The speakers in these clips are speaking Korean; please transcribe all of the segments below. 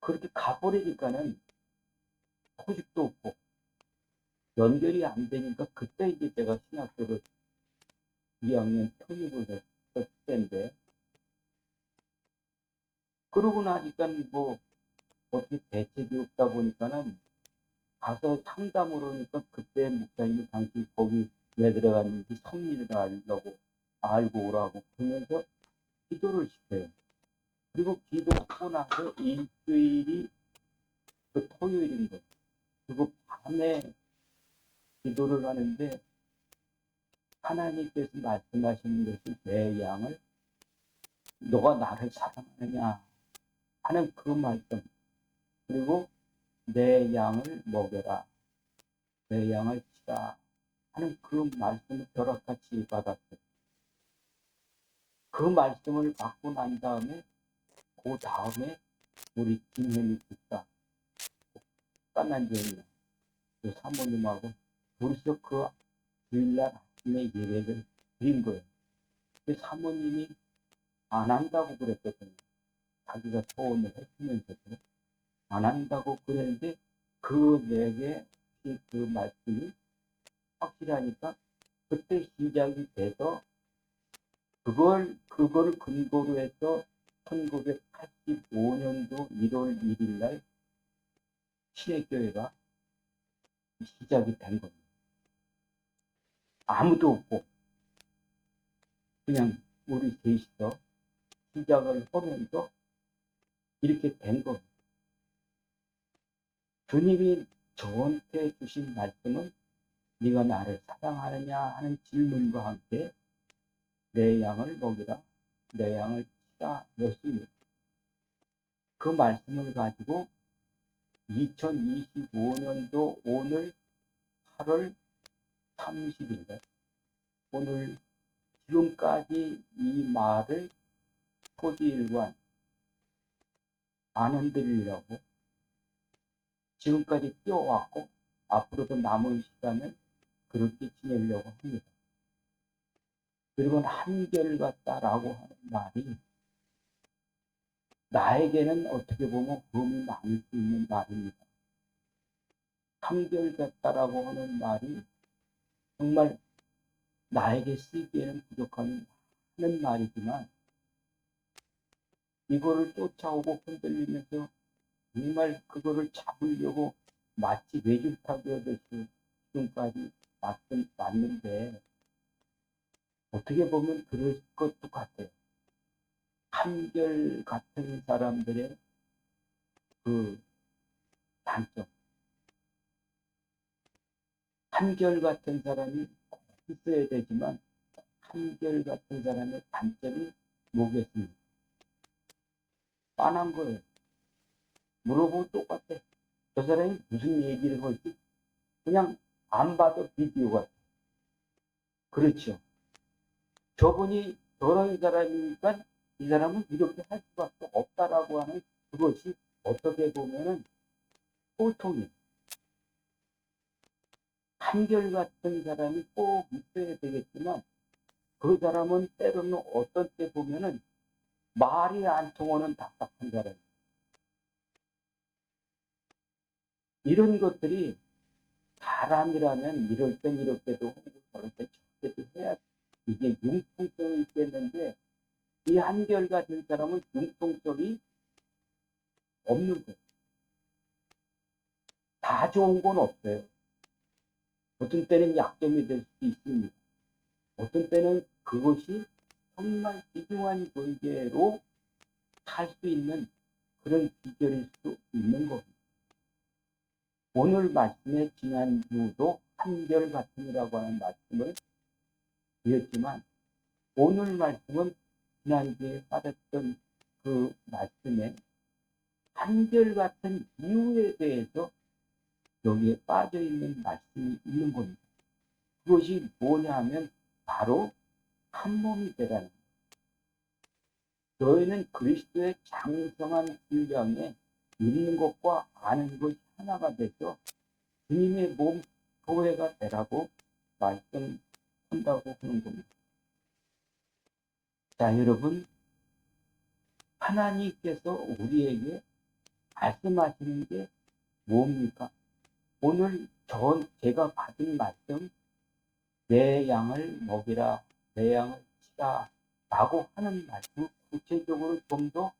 그렇게 가버리니까는 소식도 없고 연결이 안 되니까 그때 이제 제가 신학교를 2학년 편입을 했을 때인데, 그러고 나니까 뭐 어떻게 대책이 없다 보니까는 가서 상담을 하니까 그때 목사님이 당시 거기 왜 들어갔는지 성리를 알고 오라고 그러면서 기도를 시켜요. 그리고 기도하고 나서 일주일이 그 토요일인 거예요. 그리고 밤에 기도를 하는데 하나님께서 말씀하시는 것이 내 양을 너가 나를 사랑하느냐 하는 그 말씀, 그리고 내 양을 먹여라, 내 양을 치라 하는 그 말씀을 벼락같이 받았어요. 그 말씀을 받고 난 다음에 그 다음에 우리 김현희 집사 깐난쟁이 그 사모님하고 둘이서 그 주일날 아침에 예배를 드린 거예요. 그 사모님이 안 한다고 그랬거든요. 자기가 소원을 했으면서도 안 한다고 그랬는데 그 내게 그 말씀이 확실하니까 그때 시작이 돼서 그걸 근거로 해서 1985년도 1월 1일 날 신해교회가 시작이 된 겁니다. 아무도 없고 그냥 우리 셋이서 시작을 하면서 이렇게 된 겁니다. 주님이 저한테 주신 말씀은 네가 나를 사랑하느냐 하는 질문과 함께 내 양을 먹이라, 내 양을 치라 였습니다. 그 말씀을 가지고 2025년도 오늘 8월 30일 오늘 지금까지 이 말을 토지일관 안 흔들리려고 지금까지 뛰어왔고 앞으로도 남은 시간을 그렇게 지내려고 합니다. 그리고 한결같다라고 하는 말이 나에게는 어떻게 보면 흠이 많을 수 있는 말입니다. 한결같다라고 하는 말이 정말 나에게 쓰기에는 부족한 하는 말이지만 이거를 쫓아오고 흔들리면서 정말 그거를 잡으려고 마치 외줄타기 하듯이 지금까지 왔는데 어떻게 보면 그럴 것도 같아요. 한결 같은 사람들의 그 단점, 한결 같은 사람이 있어야 되지만 한결 같은 사람의 단점이 뭐겠습니까? 빤한 거예요. 물어보면 똑같아. 저 사람이 무슨 얘기를 할지 그냥 안 봐도 비디오 같아. 그렇죠. 저분이 저런 사람이니까 이 사람은 이렇게 할 수밖에 없다라고 하는 그것이 어떻게 보면은 보통이에요. 한결같은 사람이 꼭 있어야 되겠지만 그 사람은 때로는 어떤 때 보면은 말이 안 통하는 답답한 사람. 이런 것들이 사람이라면 이럴 땐 이렇게도 하고 저럴 땐 저렇게도 해야 이게 융통성이 있겠는데 이 한결같은 사람은 융통성이 없는 거예요. 다 좋은 건 없어요. 어떤 때는 약점이 될 수도 있습니다. 어떤 때는 그것이 정말 귀중한 존재로 살 수 있는 그런 비결일 수 있는 겁니다. 오늘 말씀에 지난주도 한결같음이라고 하는 말씀을 드렸지만 오늘 말씀은 지난주에 받았던 그 말씀에 한결같은 이유에 대해서 여기에 빠져있는 말씀이 있는 겁니다. 그것이 뭐냐 하면 바로 한 몸이 되라는 거예요. 너희는 그리스도의 장성한 분량에 있는 것과 아는 것이 하나가 돼서 주님의 몸 교회가 되라고 말씀한다고 하는 겁니다. 자, 여러분, 하나님께서 우리에게 말씀하시는 게 뭡니까? 오늘 제가 받은 말씀, 내 양을 먹이라, 내 양을 치라 라고 하는 말씀을 구체적으로 좀 더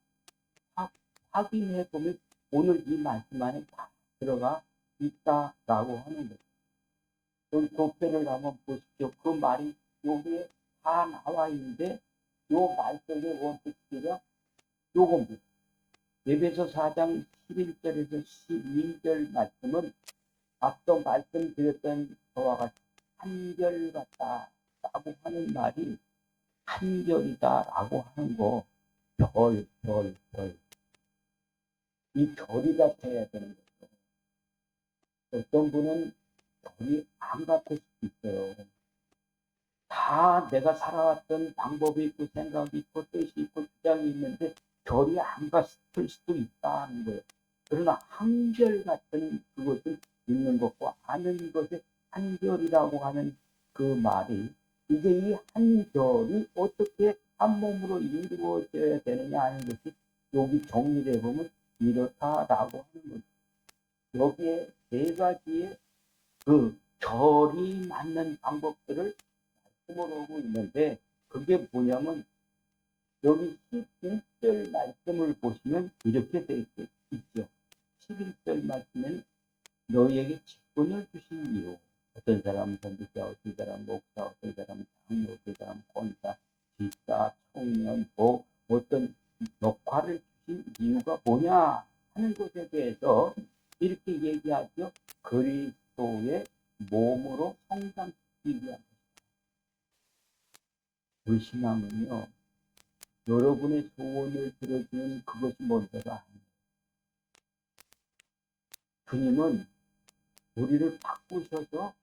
확인해 보면 오늘 이 말씀 안에 다 들어가 있다라고 하는 거예요. 여기 교패를 한번 보십시오. 그 말이 여기에 다 나와 있는데 요 말씀의 원칙지가 요겁니다. 에베소 4장 11절에서 12절 말씀은 앞서 말씀드렸던 저와 같이 한결같다라고 하는 말이 한결이다라고 하는 거 별. 이 별이 같아야 되는 거죠. 어떤 분은 별이 안 같을 수도 있어요. 다 내가 살아왔던 방법이 있고 생각이 있고 뜻이 있고 주장이 있는데 별이 안 같을 수도 있다는 거예요. 그러나 한결같은 그것을 있는 것과 아는 것에 한결이라고 하는 그 말이 이제 이 한결이 어떻게 한 몸으로 이루어져야 되느냐 하는 것이 여기 정리를 해보면 이렇다라고 하는 거죠. 여기에 네 가지의 그 결이 맞는 방법들을 말씀을 하고 있는데 그게 뭐냐면 여기 11절 말씀을 보시면 이렇게 되어 있죠. 11절 말씀에는 너희에게 직분을 주신 이유 어떤 사람은 선지자, 어떤 사람은 목사, 어떤 사람은 장로, 어떤 사람은 권사, 집사, 청년, 어떤 역할을 주신 이유가 뭐냐 하는 것에 대해서 이렇게 얘기하죠. 그리스도의 몸으로 성장시키기 위한 우리 신앙은요. 여러분의 소원을 들어주는 그것이 먼저가 아니에요. 주님은 우리를 바꾸셔서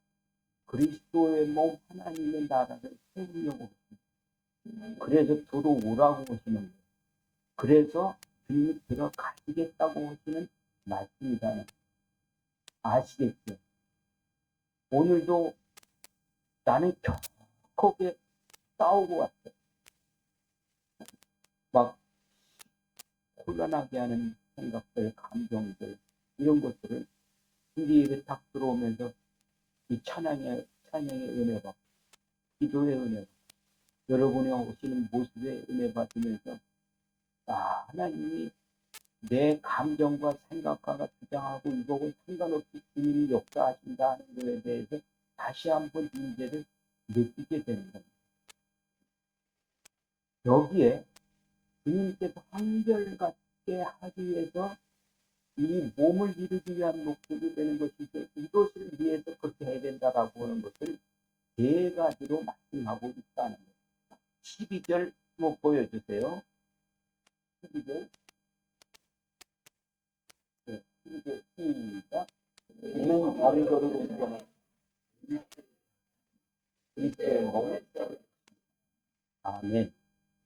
그리스도의 몸 하나님의 나라를 세우려고 하십니다. 그래서 들어오라고 하시는 거예요. 그래서 주님이 들어가시겠다고 하시는 말씀이잖아요. 아시겠죠? 오늘도 나는 격하게 싸우고 왔어요. 막 혼란하게 하는 생각들, 감정들 이런 것들을 우리에게 딱 들어오면서 이 찬양의 은혜 받고 기도의 은혜 받고 여러분이 오시는 모습의 은혜 받으면서 하나님이 내 감정과 생각과 주장하고 이거고 상관없이 주님이 역사하신다는 것에 대해서 다시 한번 인재를 느끼게 되는 겁니다. 여기에 주님께서 한결같게 하기 위해서 이 몸을 이루기 위한 목적이 되는 것인데 이것을 위해서 그렇게 해야 된다라고 하는 것을 네 가지로 말씀하고 있다는 거예요. 12절 뭐 보여주세요. 12절. 네, 12절 시작. 이는 다른 거를 옮겨내. 그리스도의 몸을 아멘.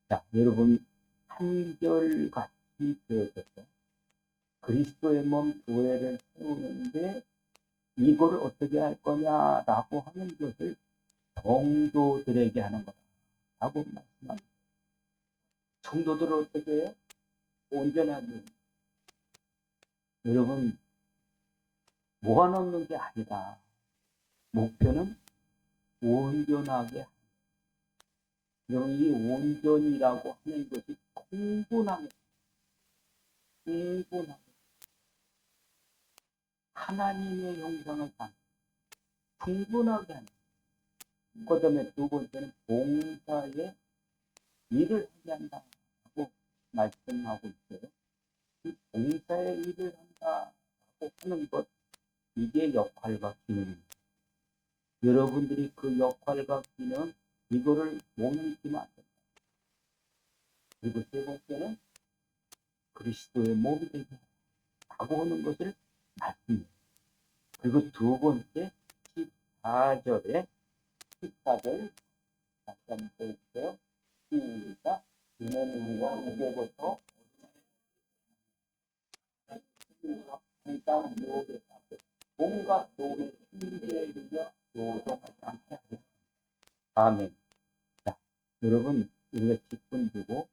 자, 여러분 한결같이 되어졌죠. 그리스도의 몸 교회를 세우는데 이거를 어떻게 할 거냐라고 하는 것을 성도들에게 하는 거다라고 말씀합니다. 성도들을 어떻게 해요? 온전하게. 여러분 모아놓는 게 아니다. 목표는 온전하게. 여러분 이 온전이라고 하는 것이 충분하게 하나님의 형상을 담는 충분하게 하는. 그 다음에 두 번째는 봉사의 일을 하게 한다고 말씀하고 있어요. 이 봉사의 일을 한다고 하는 것, 이게 역할과 기능입니다. 여러분들이 그 역할과 기능, 이거를 못 믿기면 안 된다. 그리고 세 번째는 그리스도의 몸이 되게 하고 하는 것을 말씀입니다. 그리고 두 번째 14절에 14절 다시 한번 보여주세요. 시작. 이는 우리가 이제부터 일단 노력에 온갖 노력 힘들에 이르려 노동하지 않게 하겠습니다. 아멘. 자, 여러분 우리가 직분 주고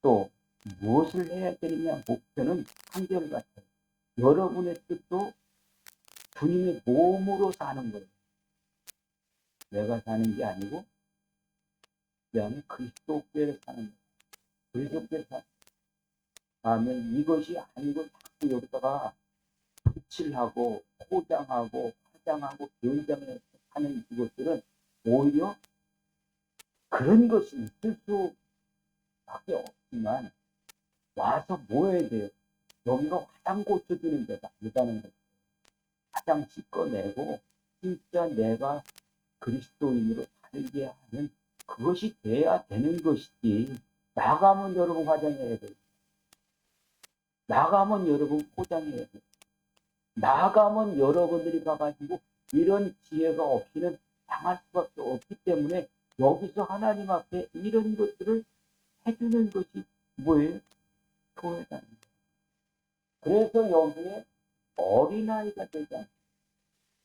또 무엇을 해야 되느냐 목표는 한결같아요. 여러분의 뜻도 주님의 몸으로 사는 거예요. 내가 사는 게 아니고 내 안에 그리스도께서 사는 거예요. 그리스도께서 사면 이것이 아니고 자꾸 여기다가 칠하고 포장하고 화장하고 변장해서 하는 이것들은 오히려 그런 것이 있을 수밖에 없지만 와서 뭐 해야 돼요? 여기가 화장 고쳐주는 데가 아니다는 거죠. 화장 씻어내고 진짜 내가 그리스도인으로 살게 하는 그것이 돼야 되는 것이지. 나가면 여러분 화장해야 돼요. 나가면 여러분 포장해야 돼요. 나가면 여러분들이 가가지고 이런 지혜가 없이는 당할 수밖에 없기 때문에 여기서 하나님 앞에 이런 것들을 해주는 것이 뭐예요? 교회라는 거예요. 그래서 여기에 어린아이가 되지 않고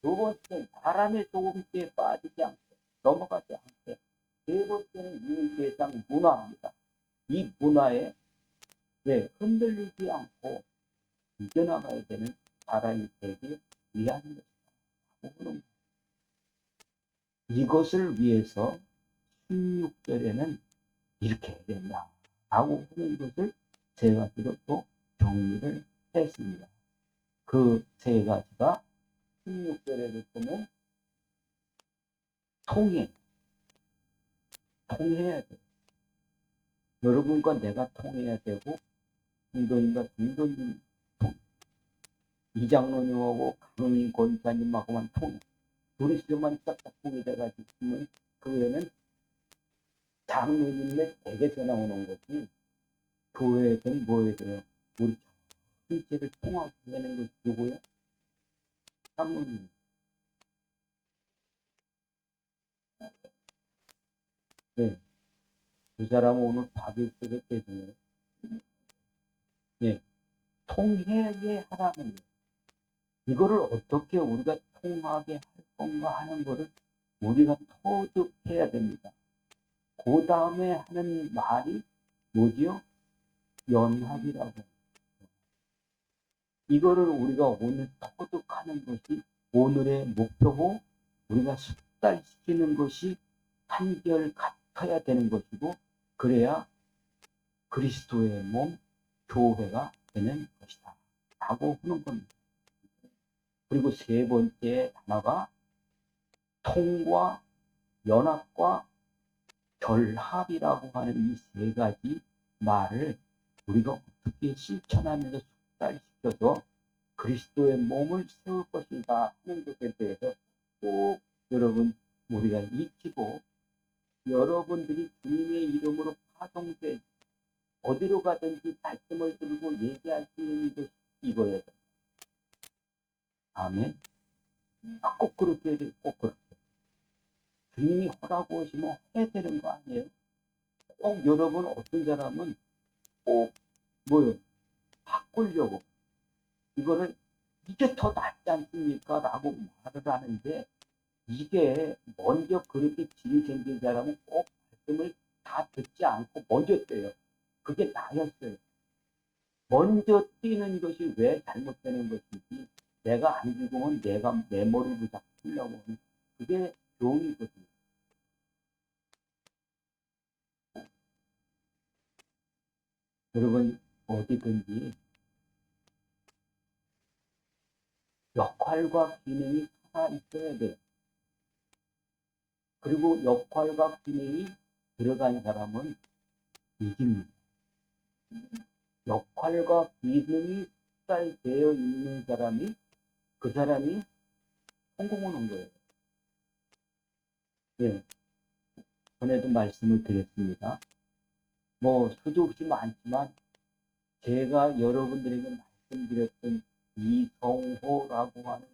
두 번째 바람의 소금기에 빠지지 않고 넘어가지 않게 세 번째는 이 세상 문화입니다. 이 문화에 흔들리지 않고 이겨나가야 되는 사람이 되기 위한 것이다. 이것을 위해서 16절에는 이렇게 해야 된다라고 하는 것을 세 가지로 또 정리를 했습니다. 그 세 가지가 16절에 보면 통해야 돼. 여러분과 내가 통해야 되고 성도님과 성도님 이장로님하고 강릉인 권사님하고만 통해. 둘이서만 짝짝꿍이 돼가지고 있으면 그 외에는 장로님의 댁에서 나오는 거지 교회에서는 뭐 해야 돼요? 우리 전체를 통하게 되는 것이 누구예요? 장로님. 네. 그 사람은 오늘 밥이 없어서 죄송해요. 네. 통하게 하라는 거예요. 이거를 어떻게 우리가 통하게 할 건가 하는 거를 우리가 터득해야 됩니다. 그 다음에 하는 말이 뭐지요? 연합이라고. 이거를 우리가 오늘 터득하는 것이 오늘의 목표고 우리가 숙달시키는 것이 한결 같아야 되는 것이고 그래야 그리스도의 몸 교회가 되는 것이다 라고 하는 겁니다. 그리고 세 번째 단어가 통과, 연합과 결합이라고 하는 이 세 가지 말을 우리가 어떻게 실천하면서 숙달시켜서 그리스도의 몸을 세울 것인가 하는 것에 대해서 꼭 여러분 우리가 익히고 여러분들이 주님의 이름으로 파송돼 어디로 가든지 말씀을 들고 얘기할 수 있는 것이 이거예요. 아멘. 꼭 그렇게 해야 돼. 꼭 그렇게. 주님이 허라고 하시면 해야 되는 거 아니에요? 꼭 여러분 어떤 사람은 꼭 뭐요? 바꾸려고 이거를 이게 더 낫지 않습니까? 라고 말을 하는데 이게 먼저 그렇게 질이 생긴 사람은 꼭 말씀을 다 듣지 않고 먼저 떼요. 그게 나였어요. 먼저 뛰는 것이 왜 잘못되는 것인지 내가 안 죽으면 내가 내 머리를 잡고 뛰려고 하는 그게 교훈이거든요. 여러분 어디든지 역할과 기능이 살아 있어야 돼요. 그리고 역할과 기능이 들어간 사람은 이깁니다. 역할과 기능이 숙달되어 있는 사람이 그 사람이 성공하는 거예요. 네. 전에도 말씀을 드렸습니다. 뭐 수도 없이 많지만 제가 여러분들에게 말씀드렸던 이성호라고 하는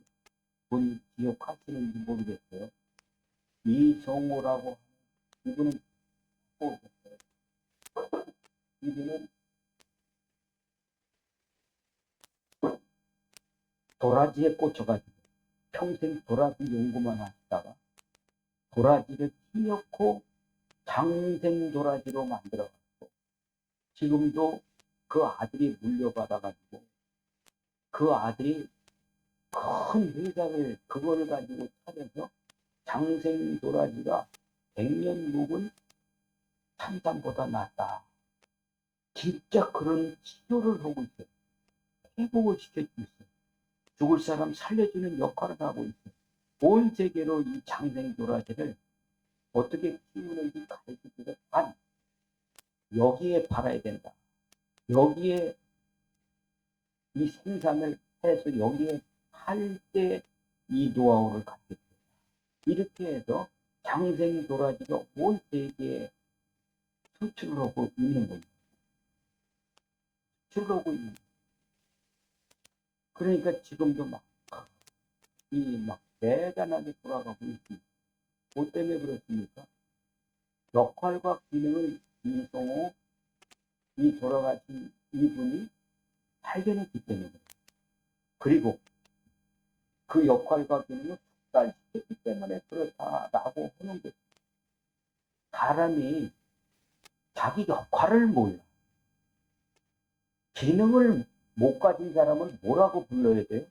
분 기억하시는지 모르겠어요. 이성호라고 하는 이분은 오셨어요. 이분은 도라지에 꽂혀가지고 평생 도라지 연구만 하시다가 도라지를 키놓고 장생 도라지로 만들어갔고 지금도 그 아들이 물려받아가지고 그 아들이 큰 회사를 그거를 가지고 차려서 장생도라지가 100년 묵은 산삼보다 낫다. 진짜 그런 치료를 하고 있어요. 회복을 시켜주고 있어요. 죽을 사람 살려주는 역할을 하고 있어요. 온 세계로 이 장생도라지를 어떻게 키우는지 가르쳐주고 단 여기에 팔아야 된다. 여기에 이 생산을 해서 여기에 팔 때 이 노하우를 가르쳐줘요. 이렇게 해서 장생도라지가 온 세계에 수출을 하고 있는 겁니다. 수출을 하고 있는 겁니다. 그러니까 지금도 막 대단하게 돌아가고 있습니다. 뭐 때문에 그렇습니까? 역할과 기능을 이성호, 이 돌아가신 이분이 발견했기 때문에 그래요. 그리고 그 역할과 기능을 숙달시켰기 때문에 그렇다라고 하는 거죠. 사람이 자기 역할을 몰라. 기능을 못 가진 사람은 뭐라고 불러야 돼요?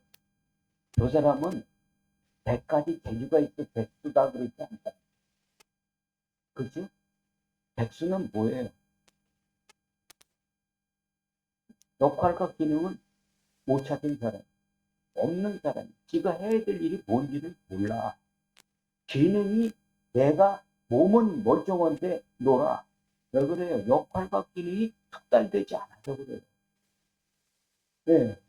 저 사람은 100가지 재주가 있어 백수다 그러지 않다. 그죠? 백수는 뭐예요? 역할과 기능을 못 찾은 사람, 없는 사람, 지가 해야 될 일이 뭔지를 몰라. 기능이 내가 몸은 멀쩡한데 놀아. 왜 그래요? 역할과 기능이 특달되지 않아서 그래요. 네.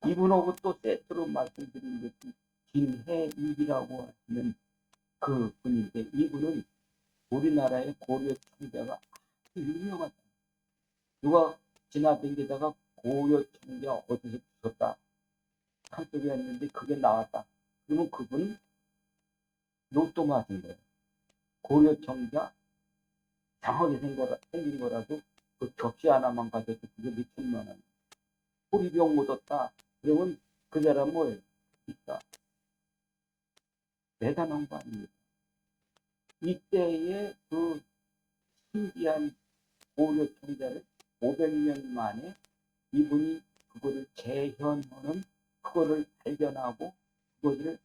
이분하고 또 세트로 말씀드린 것이 김해일이라고 하시는 그 분인데 이분은 우리나라의 고려 청자가 아주 유명하다. 누가 지나다니다가 고려 청자 어디서 주셨다 한쪽에 했는데 그게 나왔다. 그러면 그분은 로또 맞은 거예요. 고려 청자 장하게 생긴 거라도 그 접시 하나만 가져도 그게 몇천만 원. 호리병 묻었다. 그러면 그 사람은 뭐예요? 있다. 대단한 거 아닙니까? 이때의 그 신기한 고려 청자를 500년 만에 이분이 그거를 재현하는 그거를 발견하고 그것을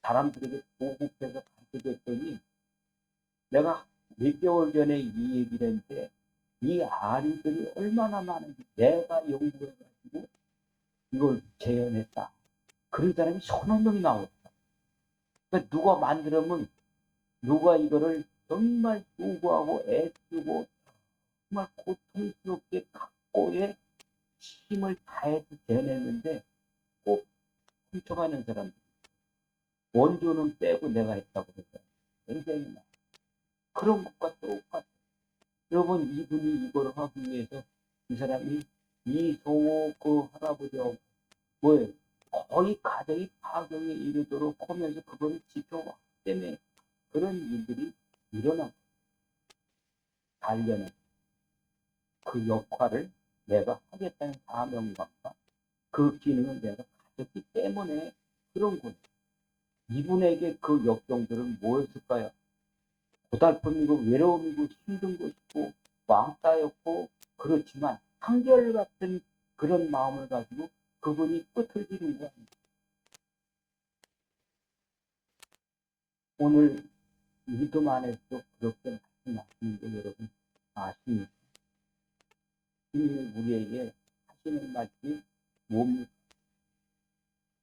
사람들에게 보급해서 가르쳐줬더니 내가 몇 개월 전에 이 얘기를 했는데 이 아리들이 얼마나 많은지 내가 연구해가지고 이걸 재현했다. 그런 사람이 서너 명이 나왔다. 그러니까 누가 만들면 누가 이거를 정말 수고하고 애쓰고 정말 고통스럽게 각고의 힘을 다해서 재냈는데 꼭 훔쳐가는 사람들. 원조는 빼고 내가 했다고 그랬어요. 굉장히 많아. 그런 것과 똑같아. 여러분, 이분이 이걸 하기 위해서 이 사람이 이성호 그 할아버지하고 뭐예요? 거의 가정이 파경에 이르도록 하면서 그걸 지켜왔기 때문에 그런 일들이 일어나고 발견해. 그 역할을 내가 하겠다는 사명감과 그 기능을 내가 가졌기 때문에 그런 거예요. 이분에게 그 역경들은 뭐였을까요? 고달픔이고 외로움이고 힘든 것이고 왕따였고 그렇지만 한결같은 그런 마음을 가지고 그분이 끝을 지른 거 아닙니까? 오늘 믿음 안에서 그렇게 말씀하시는 거 여러분 아십니까? 주님이 우리에게 하시는 말씀이 뭡니까?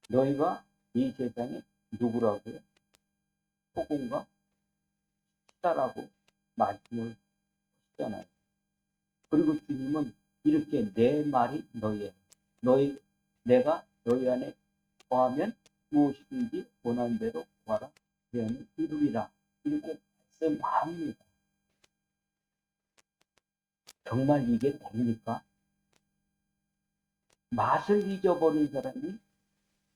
너희가 이 세상에 누구라고요? 소금과 식사라고 말씀을 하시잖아요. 그리고 주님은 이렇게 내 말이 내가 너희 안에 거하면 무엇이든지 원하는 대로 구하라. 그러면 이루리라. 이렇게 말씀합니다. 정말 이게 됩니까? 맛을 잊어버린 사람이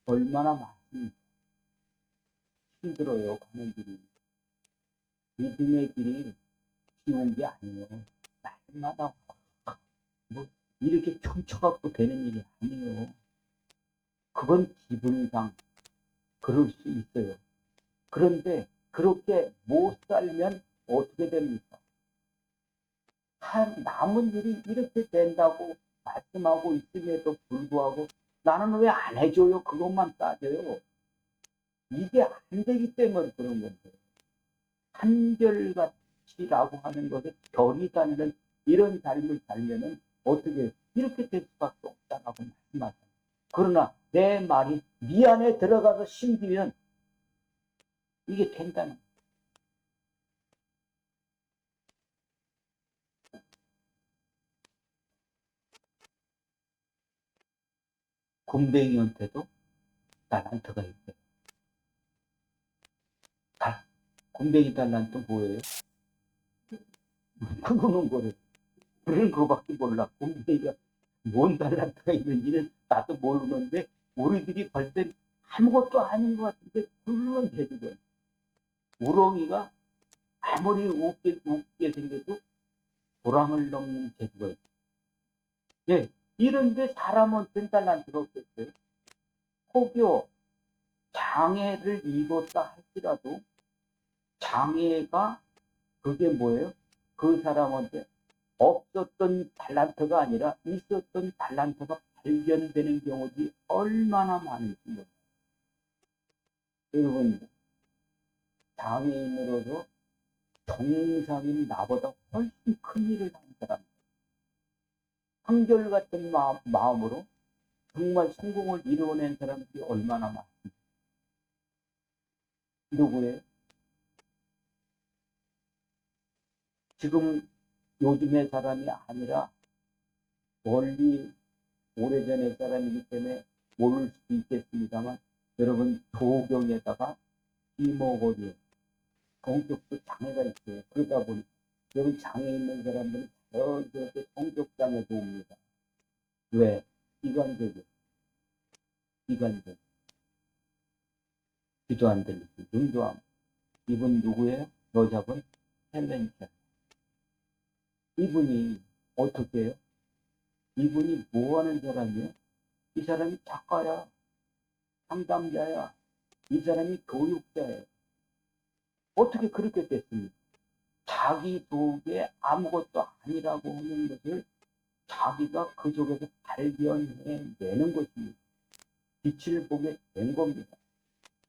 얼마나 많습니까? 힘들어요, 가는 길이. 믿음의 길이 쉬운 게 아니에요. 날마다 뭐 이렇게 춤춰갖고 되는 일이 아니에요. 그건 기분상 그럴 수 있어요. 그런데 그렇게 못 살면 어떻게 됩니까? 남은 일이 이렇게 된다고 말씀하고 있음에도 불구하고 나는 왜 안 해줘요? 그것만 따져요. 이게 안 되기 때문에 그런 건데. 한결같이라고 하는 것에 결이 닿는 이런 삶을 살면은 어떻게 이렇게 될 수밖에 없다라고 말씀하잖아요. 그러나 내 말이 네 안에 들어가서 심기면 이게 된다는 거예요. 곰뱅이한테도 달란트가 있대요. 곰뱅이 달란트 뭐예요? 그거는 뭐래? 그런 거밖에 몰라. 곰뱅이가 뭔 달란트가 있는지는 나도 모르는데 우리들이 볼 땐 아무것도 아닌 것 같은데 그런 해주고 우렁이가 아무리 웃게 생겨도 도랑을 넘는 재주가 있어. 예, 이런데 사람한테는 달란트가 없겠어요. 혹여 장애를 입었다 할지라도 장애가 그게 뭐예요? 그 사람한테 없었던 달란트가 아니라 있었던 달란트가 발견되는 경우들이 얼마나 많은지 몰라요. 여러분, 장애인으로서 정상인 나보다 훨씬 큰 일을 하는 사람, 한결같은 마음으로 정말 성공을 이루어낸 사람들이 얼마나 많습니까? 누구예요? 지금 요즘의 사람이 아니라 멀리 오래전의 사람이기 때문에 모를 수도 있겠습니다만 여러분 도경에다가 이목걸이 성격도 장애가 있어요. 그러다 보니 여기 장애 있는 사람들은 자연스럽게 성격장애도 옵니다. 왜? 이관적이요. 이관적. 귀도 안 들리고 눈도 안. 이분 누구예요? 여자분 헬렌케. 이분이 어떻게 해요? 이분이 뭐 하는 사람이에요? 이 사람이 작가야, 상담자야, 이 사람이 교육자예요. 어떻게 그렇게 됐습니까? 자기 속에 아무것도 아니라고 하는 것을 자기가 그 속에서 발견해내는 것입니다. 빛을 보게 된 겁니다.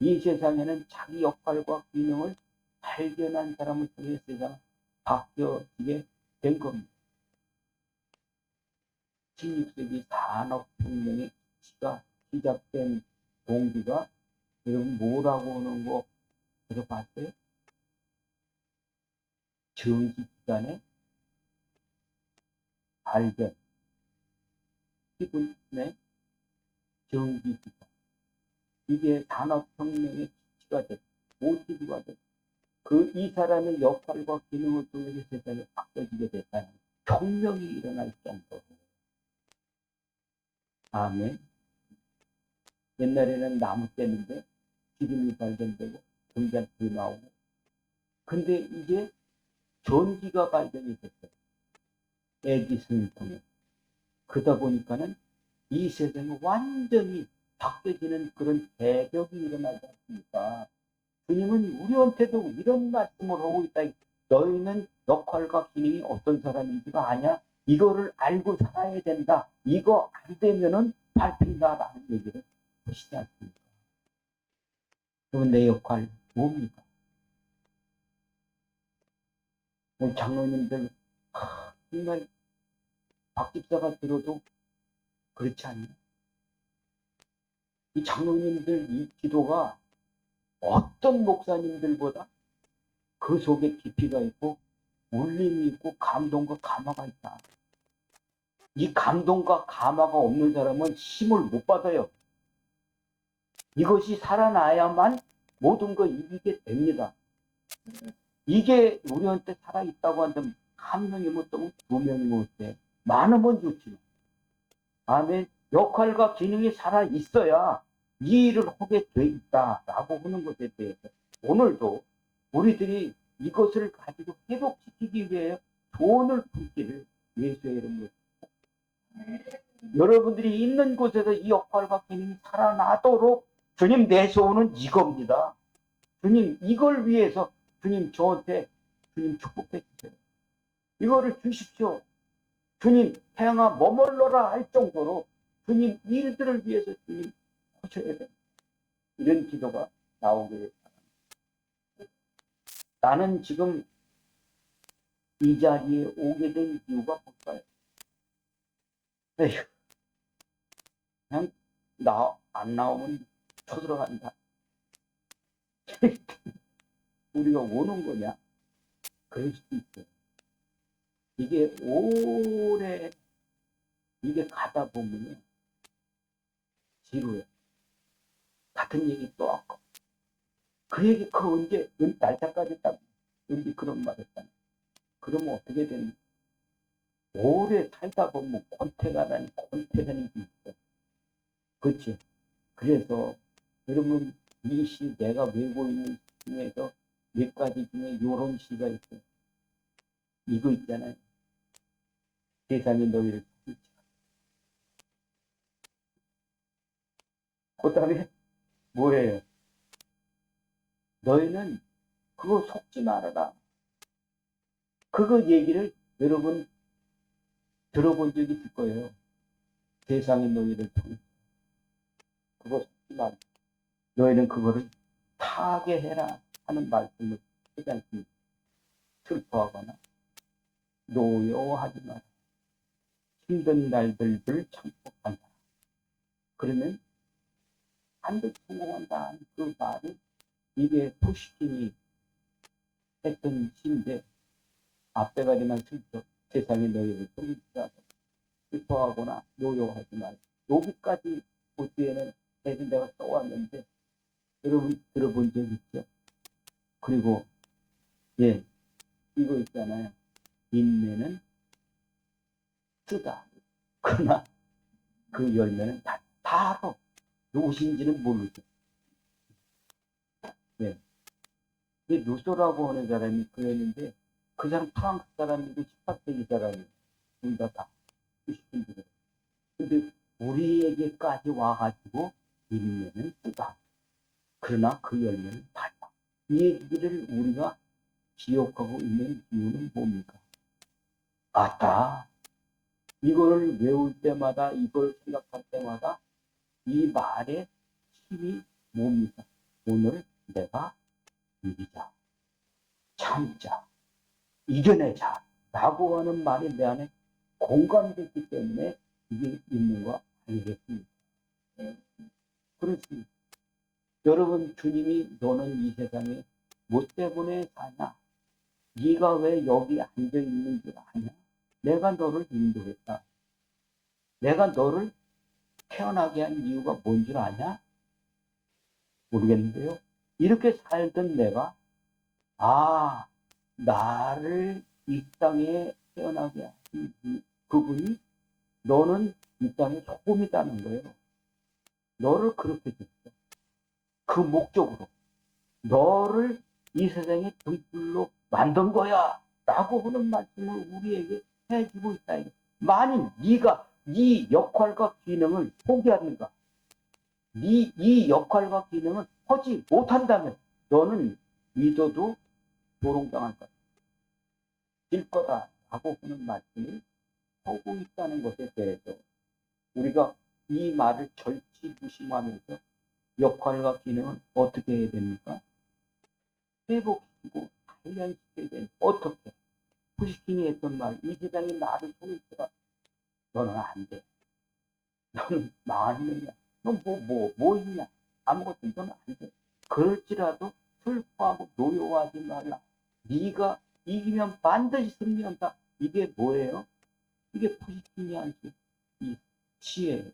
이 세상에는 자기 역할과 기능을 발견한 사람을 통해 세상 바뀌어지게 된 겁니다. 16세기 산업혁명의 기치가 시작된 동기가 여러분 뭐라고 하는 거 들어봤어요? 전기기관의 발견, 기분의 전기기관. 이게 산업혁명의 기치가 됐고 모티브가 됐고 이 사람의 역할과 기능을 통해서 세상이 바뀌어지게 됐다는 혁명이 일어날 정도로. 아멘. 옛날에는 나무 때문에 기름이 발견되고 전기가 나오고 근데 이제 전기가 발견이 됐어요. 에디슨을 통해. 그러다 보니까는 이 세상이 완전히 바뀌어지는 그런 대벽이 일어나지 않습니까? 주님은 우리한테도 이런 말씀을 하고 있다. 너희는 역할과 기능이 어떤 사람인지가 아냐? 이거를 알고 살아야 된다. 이거 안 되면은 밟힌다라는 얘기를 하시지 않습니까? 그럼 내 역할 뭡니까? 우리 장로님들 정말 박 집사가 들어도 그렇지 않냐? 이 장로님들 이 기도가 어떤 목사님들보다 그 속에 깊이가 있고 울림이 있고 감동과 감화가 있다. 이 감동과 감화가 없는 사람은 힘을 못 받아요. 이것이 살아나야만 모든 거 이기게 됩니다. 이게 우리한테 살아있다고 한다면 한 명이 못하면 두 명이 못해. 많으면 좋지만. 아멘. 역할과 기능이 살아있어야 이 일을 하게 돼 있다라고 하는 것에 대해서 오늘도 우리들이 이것을 가지고 회복시키기 위해 돈을 품기를 예수의 이름으로 여러분들이 있는 곳에서 이 역할과 기능이 살아나도록 주님 내세우는 이겁니다. 주님 이걸 위해서 주님 저한테 주님 축복해 주세요. 이거를 주십시오. 주님, 태양아 머물러라 할 정도로 주님 일들을 위해서 주님 하셔야 돼. 이런 기도가 나오게 됐다. 나는 지금 이 자리에 오게 된 이유가 뭘까요? 에휴, 그냥 안 나오면 쳐들어간다. 우리가 오는 거냐? 그럴 수도 있어요. 이게 오래 이게 가다 보면요 지루해. 같은 얘기 또 하고 그 얘기 그 언제 날짜까지 딱 언제 그런 말 했잖아. 그러면 어떻게 되는? 오래 살다 보면 권태가라니 권태라는 게 있어. 그렇지? 그래서 여러분 이 시 내가 외고 있는 시 중에서 몇 가지 중에 요런 시가 있어요. 이거 있잖아요. 세상에 너희를 그 다음에 뭐예요? 너희는 그거 속지 말아라. 그거 얘기를 여러분 들어본 적이 있을 거예요. 세상의 너희를 통해. 그거 속지 말아라. 너희는 그거를 타개해라 하는 말씀을 하지 않습니까? 슬퍼하거나 노여워하지 마라. 힘든 날들을 참고 간다. 그러면 반드시 성공한다. 그 말이 이게 푸시킨이 했던 시인데 앞대가리만 슬퍼 세상에 너희를 통일하고 슬퍼하거나 노여워하지 마라. 여기까지 그 뒤에는 대신 내가 써왔는데 여러분 들어본 적 있죠? 그리고 예 이거 있잖아요. 인내는 쓰다. 그러나 그 열매는 다 알아. 누구신지는 모르죠. 네. 루소라고 하는 사람이 그랬는데 그 사람 프랑스 사람이고 18세기 사람이에요. 둘 다 시킨 분들. 근데 우리에게까지 와가지고 인내는 쓰다. 그러나 그 열매는 달다. 이 얘기를 우리가 기억하고 있는 이유는 뭡니까? 아따. 이걸 외울 때마다 이걸 생각할 때마다 이 말의 힘이 뭡니까? 오늘 내가 이기자, 참자, 이겨내자 라고 하는 말이 내 안에 공감됐기 때문에 이게 있는 거 아니겠습니까? 그렇습니다. 여러분 주님이 너는 이 세상에 뭐 때문에 사냐? 네가 왜 여기 앉아있는 줄 아냐? 내가 너를 인도했다. 내가 너를 태어나게 한 이유가 뭔 줄 아냐? 모르겠는데요. 이렇게 살던 내가 나를 이 땅에 태어나게 한 그분이 너는 이 땅에 소금이다는 거예요. 너를 그렇게 줬어. 그 목적으로. 너를 이 세상의 등불로 만든 거야. 라고 하는 말씀을 우리에게 해주고 있다. 만일 네가 네 역할과 기능을 포기하는가? 이 역할과 기능을 하지 못한다면 너는 믿어도 조롱당할 거다. 질 거다. 라고 하는 말씀을 하고 있다는 것에 대해서 우리가 이 말을 절치부심하면서 역할과 기능을 어떻게 해야 됩니까? 회복시키고 단련시켜야 되는 어떻게? 푸시킨이 했던 말, 이 세상이 나를 통일시라. 너는 안 돼. 너는 망한 놈이야. 너 뭐 있냐? 아무것도 너는 안 돼. 그럴지라도 슬퍼하고 노여워하지 말라. 네가 이기면 반드시 승리한다. 이게 뭐예요? 이게 푸시킨이 한 이 지혜예요.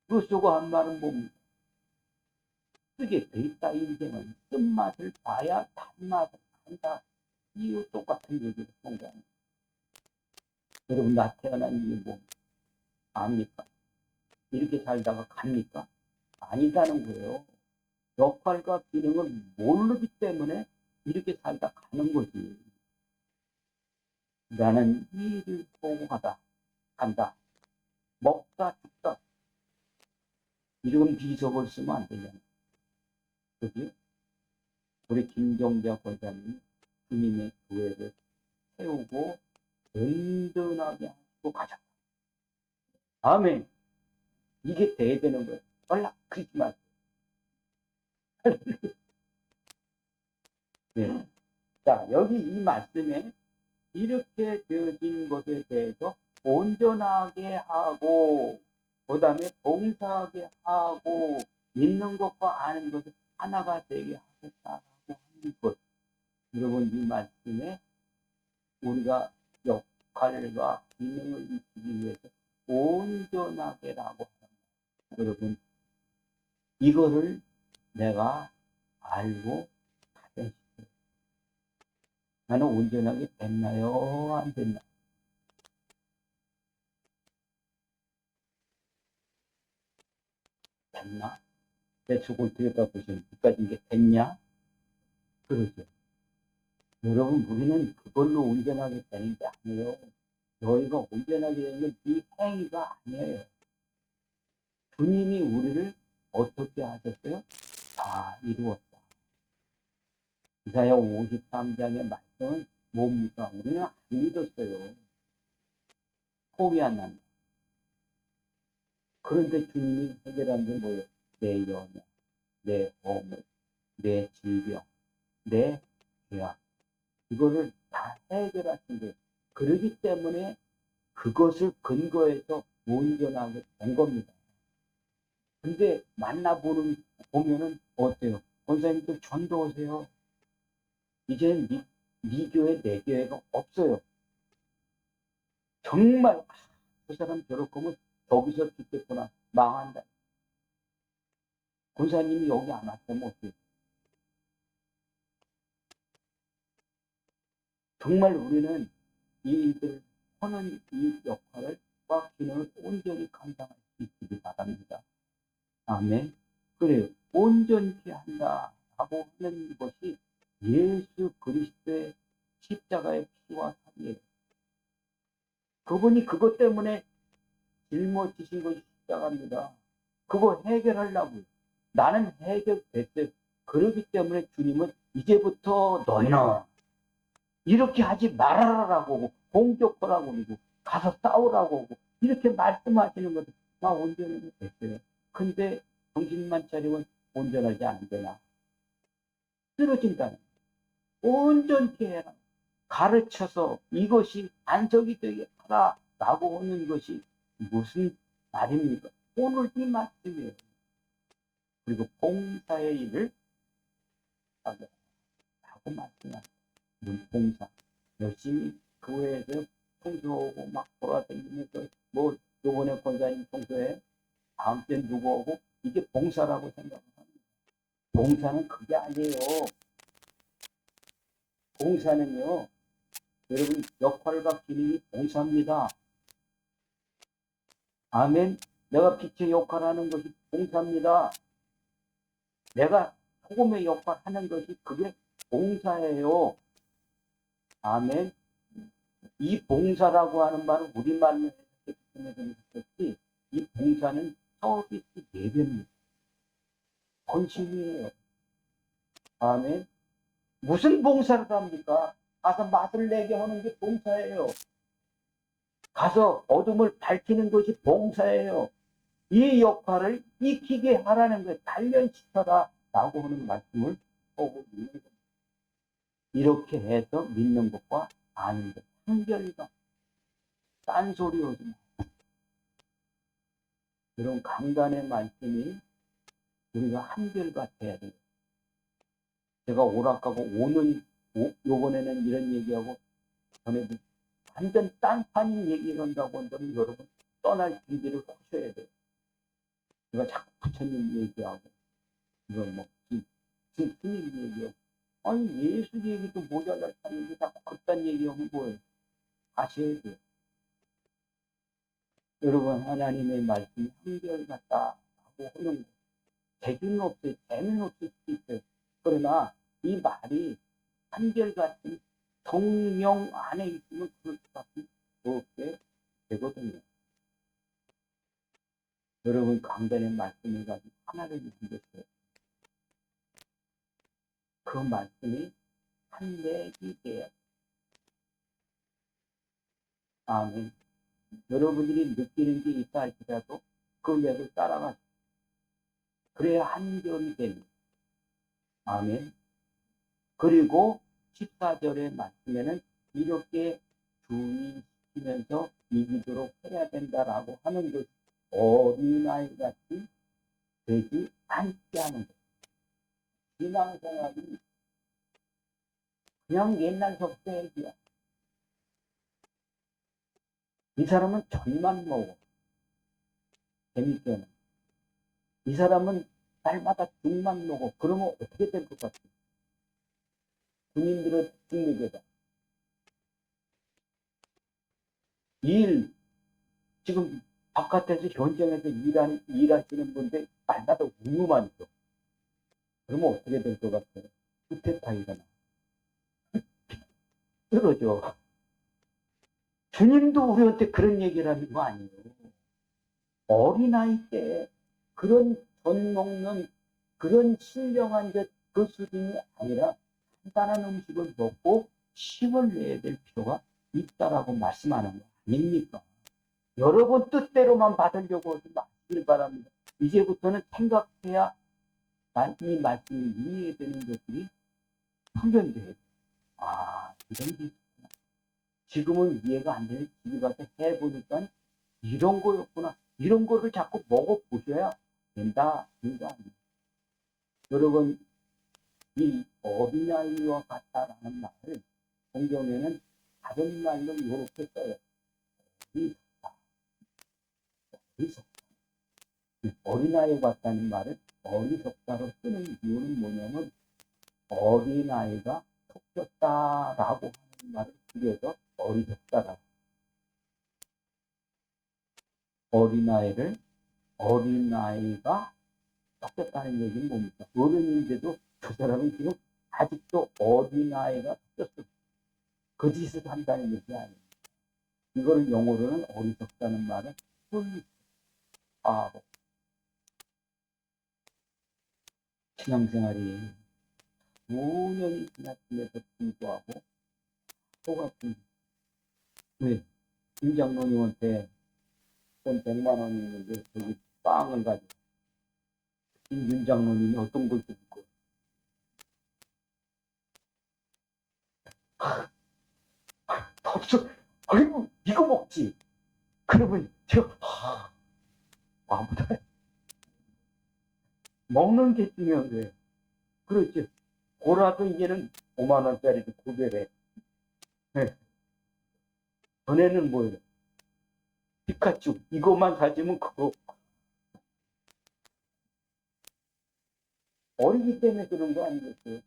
루소가 한 말은 뭡니까? 쓰게 돼 있다. 인생은 쓴맛을 봐야 단맛을 안다. 이유 똑같은 얘기를 통과합니다. 여러분 나 태어난 이유 뭐 압니까? 이렇게 살다가 갑니까? 아니다는 거예요. 역할과 기능을 모르기 때문에 이렇게 살다 가는 거지. 나는 이 일을 보고 간다. 먹다 죽다. 이런 비석을 쓰면 안 되잖아. 그죠? 우리 김경자 권사님이 주님의 교회를 세우고 든든하게 하시고 가셨다. 아멘. 이게 돼야 되는 거예요. 연락 그러지 마세요. 네. 자, 여기 이 말씀에 이렇게 되어진 것에 대해서 온전하게 하고, 그 다음에 봉사하게 하고, 믿는 것과 아는 것을 하나가 되게 하겠다라고 하는 것. 여러분, 이 말씀에 우리가 역할과 기능을 이루기 위해서 온전하게라고 합니다. 여러분, 이거를 내가 알고 실행시켜요. 나는 온전하게 됐나요? 안 됐나? 됐나? 내 속을 들여다보시면 그까지 이게 됐냐? 그러죠. 여러분, 우리는 그걸로 온전하게 되는 게 아니에요. 너희가 온전하게 되는 건 네 행위가 아니에요. 주님이 우리를 어떻게 하셨어요? 다 이루었다. 이사야 53장의 말씀은 뭡니까? 우리는 안 믿었어요. 포기 안 한다. 그런데 주님이 해결한 게 뭐예요? 내 연약, 내 허물, 내 질병, 내 죄악. 이거를 다 해결하신 거예요. 그러기 때문에 그것을 근거해서 온전하게 된 겁니다. 근데 보면은 어때요? 권사님들 전도하세요. 이제는 네 교회, 내 교회가 없어요. 정말 그 사람 저럴 거면 저기서 죽겠구나. 망한다. 권사님이 여기 안 왔으면 어때요? 정말 우리는 이 일들을 하는 이 역할을 과 기능을 온전히 감당할 수 있기를 바랍니다. 아멘. 그래요. 온전케 한다라고 하는 것이 예수 그리스도의 십자가의 피와 살이에요. 그분이 그것 때문에 짊어지신 것이 십자가입니다. 그거 해결하려고요. 나는 해결됐어요. 그렇기 때문에 주님은 이제부터 너희는 이렇게 하지 말아라라고 공격하라고 그러고 가서 싸우라고 하고 이렇게 말씀하시는 것도 나 온전히 됐어요. 근데 정신만 차리면 온전하지 않는데나 쓰러진다는 온전히 해라. 가르쳐서 이것이 안석이 되게 하라라고 하는 것이 무슨 말입니까? 오늘 이 말씀이에요. 그리고 봉사의 일을 하고 말씀합니다. 봉사 열심히 교회에서 청소하고 막 돌아다니면서 뭐 요번에 권사님 청소해 다음 주엔 누구 오고 이게 봉사라고 생각을 합니다. 봉사는 그게 아니에요. 봉사는요, 여러분 역할과 기능이 봉사입니다. 아멘. 내가 빛의 역할하는 것이 봉사입니다. 내가 소금의 역할하는 것이 그게 봉사예요. 아멘. 이 봉사라고 하는 말은 우리말로 했었지, 이 봉사는 서비스 예배입니다. 헌신이에요. 아멘. 무슨 봉사를 합니까? 가서 맛을 내게 하는 게 봉사예요. 가서 어둠을 밝히는 것이 봉사예요. 이 역할을 익히게 하라는 거예요. 단련시켜라 라고 하는 말씀을 하고 있는 겁니다. 이렇게 해서 믿는 것과 아는 것 한결과 딴소리 하지 마. 이런 강단의 말씀이 우리가 한결같아야 돼요. 제가 오락가고 오는 요번에는 이런 얘기하고 전에도 완전 딴판인 얘기를 한다고 한다면 여러분 떠날 준비를 하셔야 돼요. 제가 자꾸 부처님 얘기하고 이건 뭐 스님 얘기하고 아니 예수 얘기도 모자랄 판인데 자꾸 그딴 얘기하면 뭐예요? 아셔야 돼요. 여러분 하나님의 말씀이 한결같다라고 하는 거 재주는 없어요. 재는 없을 수도 있어요. 그러나 이 말이 한결같은 성령 안에 있으면 그럴 수밖에 없게 되거든요. 여러분 강단의 말씀을 가지고 하나를 믿으셨어요. 그 말씀이 한맥이 돼야 아멘. 여러분들이 느끼는 게 있다 할지라도 그 맥을 따라가. 그래야 한결이 됩니다. 아멘. 그리고 14절의 말씀에는 이렇게 주의시키면서 이기도록 해야 된다라고 하는 것, 어린아이 같이 되지 않게 하는 것. 신앙생활이 그냥 옛날서부터 얘기야. 이 사람은 전만 먹어. 재밌게는. 이 사람은 날마다 죽만 먹어. 그러면 어떻게 될 것 같아? 군인들은 죽는 다 일, 지금 바깥에서 현장에서 일하시는 분들 날마다 우유만 있어. 그러면 어떻게 될 것 같아요? 후퇴파이가 나. 떨어져. 주님도 우리한테 그런 얘기를 하는 거 아니에요. 어린아이 때 그런 전 먹는 그런 신령한 그 수준이 아니라 간단한 음식을 먹고 힘을 내야 될 필요가 있다라고 말씀하는 거 아닙니까? 여러분 뜻대로만 받으려고 하지 마시길 바랍니다. 이제부터는 생각해야 이 말씀이 이해되는 것들이 훈련돼요. 아, 이런 게 있구나. 지금은 이해가 안 되는 집에 가서 해보니까 이런 거였구나. 이런 거를 자꾸 먹어보셔야 된다. 여러분, 이 어린아이와 같다라는 말을 성경에는 다른 말로 이렇게 써요. 어리석다. 어린아이와 같다는 말을 어리석다로 쓰는 이유는 뭐냐면 어린아이가 속였다라고 하는 말을 줄여서 어리석다라고. 어린아이가 속였다는 얘기는 뭡니까? 어른인데도 그 사람은 지금 아직도 어린아이가 속였어. 그 짓을 한다는 얘기 아니에요. 이거를 영어로는 어리석다는 말은 바보. 신앙생활이 5년이 지났음에도 불구하고 똑같은. 왜? 김 장로님한테 돈 100만 원이 있는데 저기 빵을 가지고 윤 장로님이 어떤 걸 듣고 없어. 아이고 이거 먹지. 그러면 제가 아무도 먹는 게 중요한 거예요. 그렇지. 고라도 이제는 5만 원짜리도 구별해. 네. 전에는 뭐예요? 피카츄 이것만 사주면 그거. 어리기 때문에 그런 거 아니겠어요?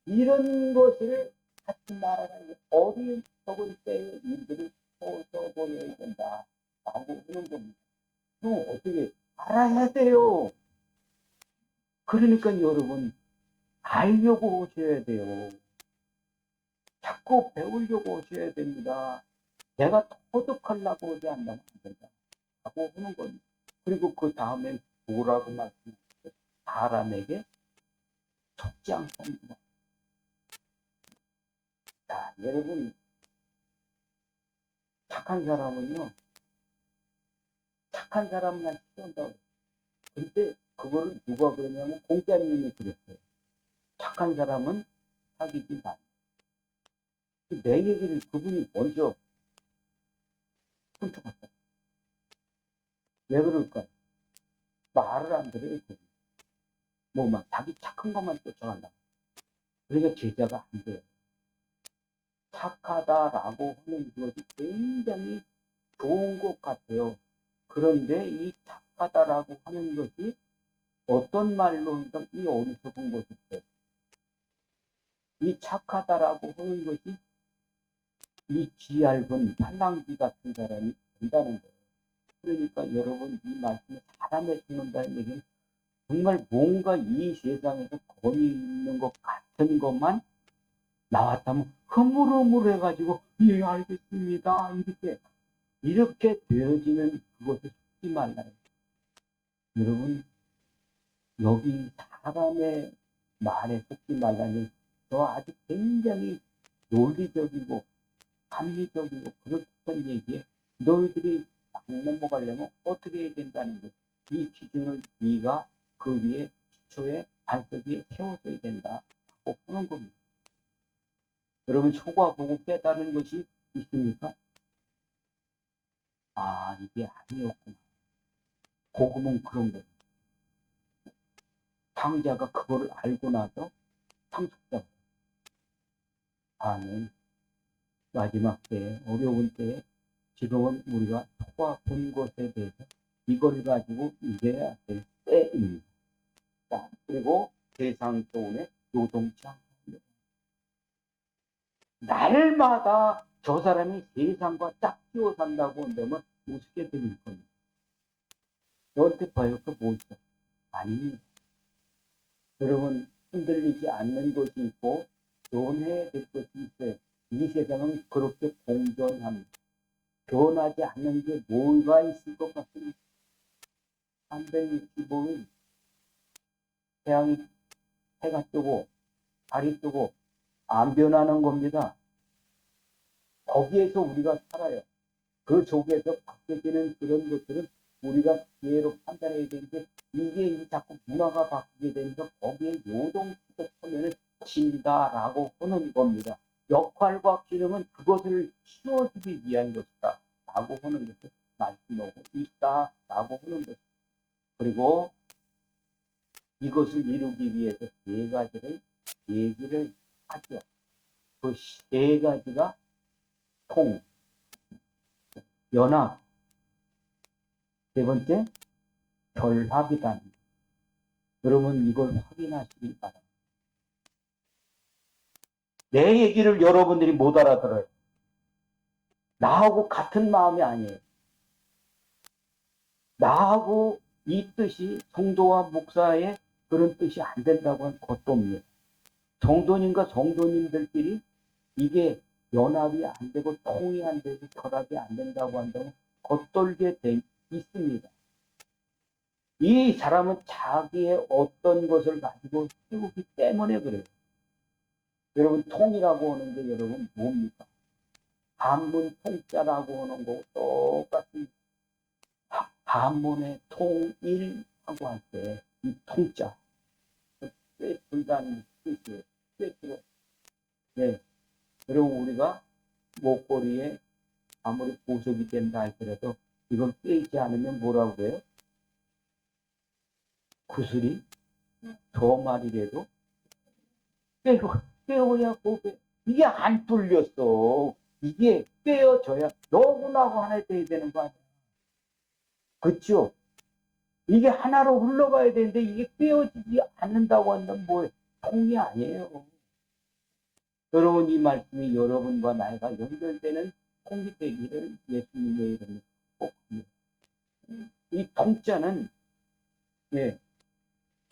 이런 것을 하지 말아야 어리석은 때의 일들을 벗어버려야 된다. 라고 하는 겁니다. 그럼 어떻게 알아야 돼요. 그러니까 여러분 알려고 오셔야 돼요. 자꾸 배우려고 오셔야 됩니다. 내가 터득하려고 오지 않으면 안 된다. 라고 하는 겁니다. 그리고 그 다음엔 뭐라고 말씀하셨어요? 사람에게 속지 않고 한다. 자, 여러분 착한 사람은요. 착한 사람만 치운다고. 근데 그거를 누가 그러냐면 공짜님이 그랬어요. 착한 사람은 사귀지 마. 내 얘기를 그분이 먼저 훔쳐갔어요. 왜 그럴까? 말을 안 들어요. 뭐만 자기 착한 것만 쫓아간다. 그러니까 제자가 안 돼요. 착하다라고 하는 것이 굉장히 좋은 것 같아요. 그런데 이 착하다라고 하는 것이 어떤 말로 이 어리석은 것일까요? 이 착하다라고 하는 것이 이 쥐얇은 팔랑귀 같은 사람이 된다는 거예요. 그러니까 여러분 이 말씀에 사람에 죽는다는 얘기는 정말 뭔가 이 세상에서 권위 있는 것 같은 것만 나왔다면 흐물흐물해가지고 예 알겠습니다 이렇게 되어지는 그것을 속지 말라요. 여러분 여기 사람의 말에 속지 말라니 저 아주 굉장히 논리적이고 합리적이고 그렇던 얘기에 너희들이 안 넘어가려면 어떻게 해야 된다는 것. 이 기준을 네가 그 위에 기초에 반석 위에 세워줘야 된다고 하는 겁니다. 여러분 초과 보고 깨달은 것이 있습니까? 아 이게 아니었구나. 복음은 그런 거예요. 당자가 그거를 알고 나서 상속자. 아멘. 마지막 때에 어려운 때에 지금은 우리가 초과 본 것에 대해서 이걸 가지고 이겨야 될 때입니다. 자, 그리고 세상 소원에 요동치 않습니다. 날마다 저 사람이 세상과 짝지어 산다고 한다면 우습게 들릴 겁니다. 너한테 버역도 뭐 있어? 아닙니다. 여러분 흔들리지 않는 것이 있고 변해야 될 것이 있어요. 이 세상은 그렇게 공존합니다. 변하지 않는 게 뭐가 있을 것 같습니다. 365일 태양이 해가 뜨고 달이 뜨고 안 변하는 겁니다. 거기에서 우리가 살아요. 그 속에서 바뀌어지는 그런 것들은 우리가 지혜로 판단해야 되는데 이게 자꾸 문화가 바뀌게 되면서 거기에 요동치듯 하면은 진다라고 하는 겁니다. 역할과 기능은 그것을 키워주기 위한 것이다 라고 하는 것을 말씀하고 있다라고 하는 것. 그리고 이것을 이루기 위해서 세 가지를 얘기를 하죠. 그 세 가지가 통, 연합, 세 번째 결합이다. 여러분 이걸 확인하시기 바랍니다. 내 얘기를 여러분들이 못 알아들어요. 나하고 같은 마음이 아니에요. 나하고 이 뜻이 성도와 목사의 그런 뜻이 안 된다고 하는 것도입니다. 성도님과 성도님들끼리 이게 연합이 안 되고 통이 안 되고 결합이 안 된다고 한다면 겉돌게 돼 있습니다. 이 사람은 자기의 어떤 것을 가지고 세우기 때문에 그래요. 여러분 통이라고 하는 게 여러분 뭡니까? 한문 통자라고 하는 거 똑같은 한문의 통일하고 할 때 이 통자 꿰풀다는 뜻이에요. 꿰풀어. 네. 여러분 우리가 목걸이에 아무리 보석이 된다 할지라도 이걸 꿰지 않으면 뭐라고 그래요? 구슬이 저 말이라도 꿰어야 보게. 이게 안 뚫렸어. 이게 꿰어져야 너구나고 하나 돼야 되는 거 아니야. 그렇죠? 이게 하나로 흘러가야 되는데 이게 꿰어지지 않는다고 한다면 뭐예요? 통이 아니에요. 여러분 이 말씀이 여러분과 나이가 연결되는 통이 되기를 예수님의 이름으로 꼭 합니다. 이 통자는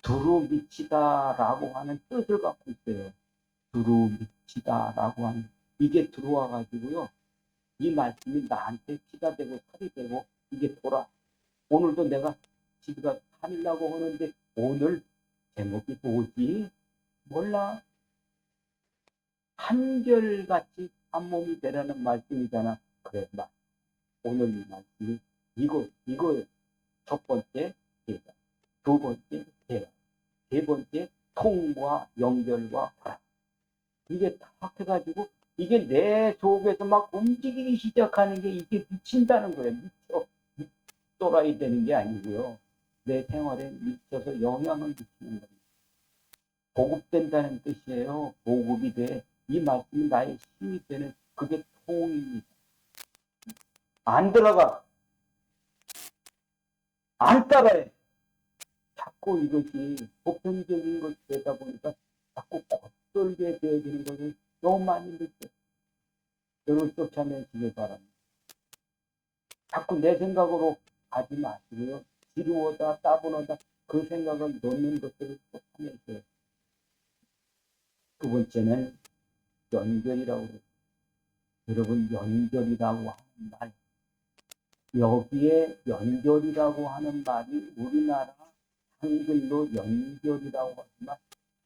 두루 미치다라고 하는 뜻을 갖고 있어요. 두루 미치다라고 하는 이게 들어와 가지고요. 이 말씀이 나한테 피가 되고 살이 되고 이게 돌아. 오늘도 내가 집에 가서 살려고 하는데 오늘 제목이 뭐지? 몰라. 한결같이 한 몸이 되라는 말씀이잖아. 그래, 오늘 이 말씀이 이거 첫 번째 계획, 두 번째 계획, 세 번째 통과 연결과 결합. 이게 다 해가지고 이게 내 속에서 막 움직이기 시작하는 게 이게 미친다는 거예요. 미쳐돌아야 되는 게 아니고요. 내 생활에 미쳐서 영향을 미치는 겁니다. 보급된다는 뜻이에요. 보급이 돼. 이 말씀이 나의 힘이 되는 그게 통입니다. 안 들어가. 안 따라해. 자꾸 이것이 보편적인 것이 되다 보니까 자꾸 겉돌게 되어지는 것을 너무 많이 느껴요. 여러분 쫓아내시길 바랍니다. 자꾸 내 생각으로 가지 마시고요. 지루하다, 따분하다 그 생각을 넣는 것들을 쫓아내세요. 두 번째는 연결이라고 해요. 여러분 연결이라고 하는 말, 여기에 연결이라고 하는 말이 우리나라 한글로 연결이라고 하지만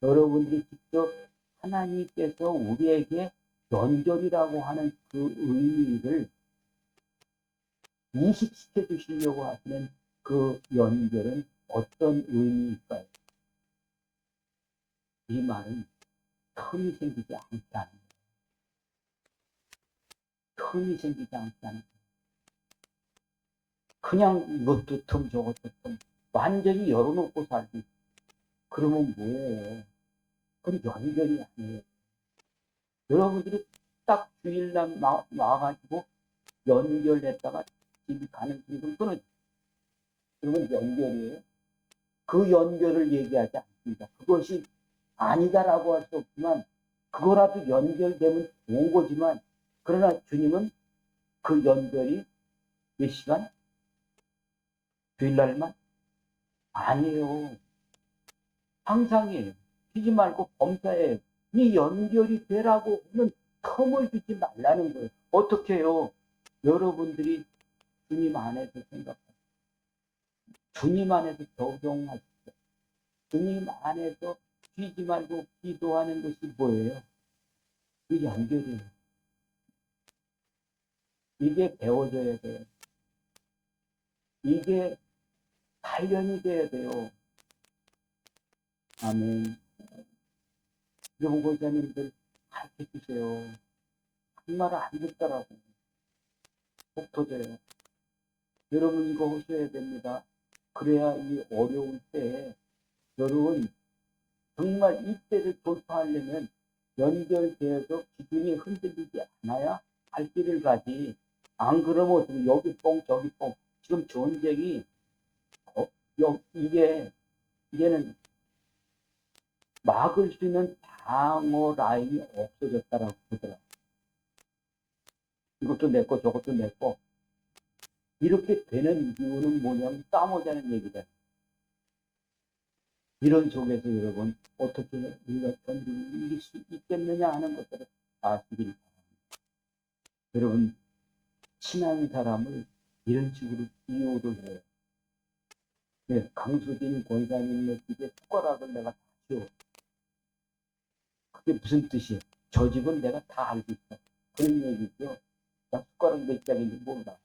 여러분들이 직접 하나님께서 우리에게 연결이라고 하는 그 의미를 이식시켜 주시려고 하시는 그 연결은 어떤 의미일까요? 이 말은 틈이 생기지 않게 하는 거예요. 틈이 생기지 않게 하는 거예요. 그냥 이것도 틈 저것도 틈 완전히 열어놓고 살기 그러면 뭐예요? 그건 연결이 아니에요. 여러분들이 딱 주일날 와가지고 연결했다가 집이 가는 중간 끊어져. 그러면 연결이에요. 그 연결을 얘기하지 않습니다. 그것이 아니다라고 할 수 없지만 그거라도 연결되면 좋은 거지만 그러나 주님은 그 연결이 몇 시간? 주일날만? 아니에요. 항상이에요. 쉬지 말고 범사에 이 연결이 되라고 하는 텀을 주지 말라는 거예요. 어떻게 해요? 여러분들이 주님 안에서 생각하세요. 주님 안에서 적용하십시오. 주님 안에서 쉬지 말고 기도하는 것이 뭐예요? 그 연결이에요. 이게 배워져야 돼요. 이게 단련이 돼야 돼요. 아멘. 여러분 권사님들 가르쳐 주세요. 그 말을 안 듣더라고. 속 터져요. 여러분 이거 하셔야 됩니다. 그래야 이 어려울 때 여러분 정말 이때를 돌파하려면 연결되어서 기준이 흔들리지 않아야 할 길을 가지. 안 그러면 어떻게 여기 뽕 저기 뽕. 지금 전쟁이 이제는 막을 수 있는 방어 라인이 없어졌다라고 보더라고요. 이것도 내 거 저것도 내 거. 이렇게 되는 이유는 뭐냐면 싸우자는 얘기다. 이런 속에서 여러분 어떻게 우리가 전쟁을 이길 수 있겠느냐 하는 것들을 아시길 바랍니다. 여러분 친한 사람을 이런 식으로 이용을 해요. 네, 강수진 권사님의 집에 숟가락을 내가 다 줘. 그게 무슨 뜻이에요? 저 집은 내가 다 알고 있어. 그런 얘기죠. 나 숟가락 몇 장인지 몰라.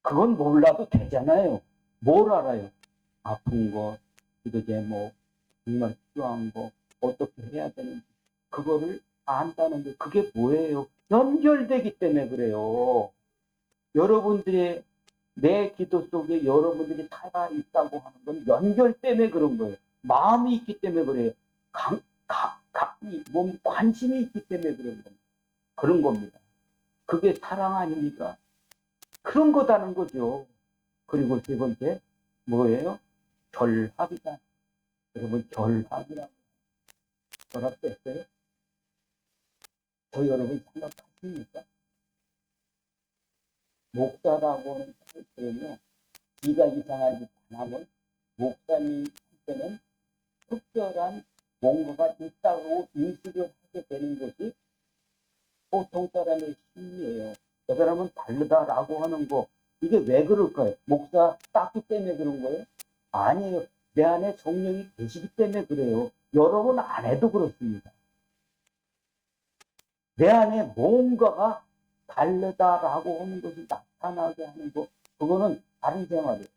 그건 몰라도 되잖아요. 뭘 알아요? 아픈 거, 기도 제목, 정말 필요한 거, 어떻게 해야 되는지. 그거를 안다는 게 그게 뭐예요? 연결되기 때문에 그래요. 여러분들의 내 기도 속에 여러분들이 살아 있다고 하는 건 연결 때문에 그런 거예요. 마음이 있기 때문에 그래요. 몸 관심이 있기 때문에 그런 겁니다. 그게 사랑 아닙니까? 그런 거다는 거죠. 그리고 세 번째 뭐예요? 결합이다. 여러분 결합이라고 결합됐어요? 저 여러분 생각하십니까? 목사라고 하는 사람은요, 기가 이상한 짓 안 하면 목사님한테는 특별한 뭔가가 있다고 인식을 하게 되는 것이 보통 사람의 심리예요. 저 사람은 다르다라고 하는 거 이게 왜 그럴까요? 목사 땄기 때문에 그런 거예요? 아니에요. 내 안에 성령이 계시기 때문에 그래요. 여러분 안 해도 그렇습니다. 내 안에 뭔가가 다르다라고 하는 것이 나타나게 하는 거 그거는 다른 생활이에요.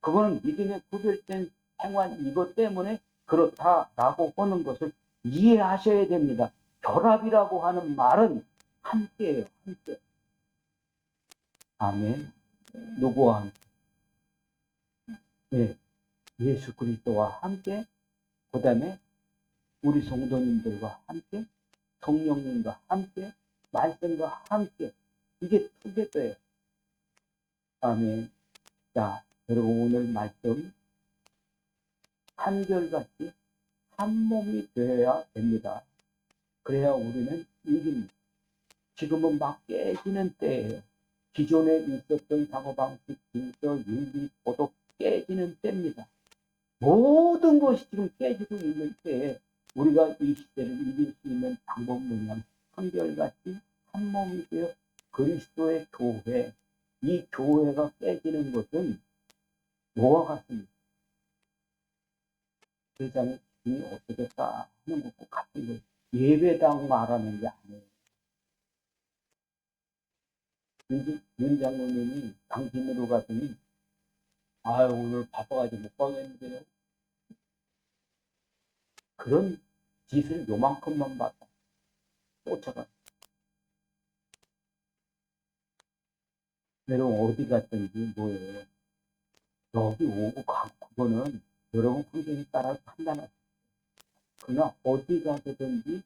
그거는 믿음의 구별된 생활 이것 때문에 그렇다라고 하는 것을 이해하셔야 됩니다. 결합이라고 하는 말은 함께예요. 함께. 아멘. 누구와 함께? 네. 예수 그리스도와 함께, 그 다음에 우리 성도님들과 함께, 성령님과 함께, 말씀과 함께. 이게 투게더예요. 아멘. 자, 여러분 오늘 말씀 한결같이 한 몸이 되어야 됩니다. 그래야 우리는 이깁니다. 지금은 막 깨지는 때예요. 기존에 있었던 사고방식, 질서, 윤리, 도덕 깨지는 때입니다. 모든 것이 지금 깨지고 있는 때에 우리가 이 시대를 이길 수 있는 방법 뭐냐면 한결같이 한 몸이 되어 그리스도의 교회, 이 교회가 깨지는 것은 뭐와 같습니다. 세상의 기준이 어떻겠다 하는 것과 같은 거예요. 예배당 말하는 게 아니에요. 윤 장로님이 당신으로 갔더니 아유 오늘 바빠가지고 못 가겠는데요. 그런 짓을 요만큼만 봤다. 쫓아가. 여러분 어디 갔든지 뭐예요. 여기 오고 가고 그거는 여러분 성경에 따라 판단하세요. 그러나 어디 가든지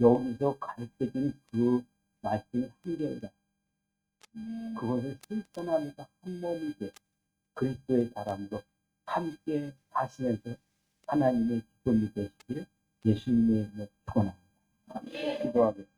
여기서 가르쳐준 그 말씀이 한계이다. 그것을 실천하면서 한 몸이 돼 그리스도의 사람으로 함께 사시면서 하나님의 기쁨이 되시길 예수님의 이름으로 축원합니다. 기도하겠습니다.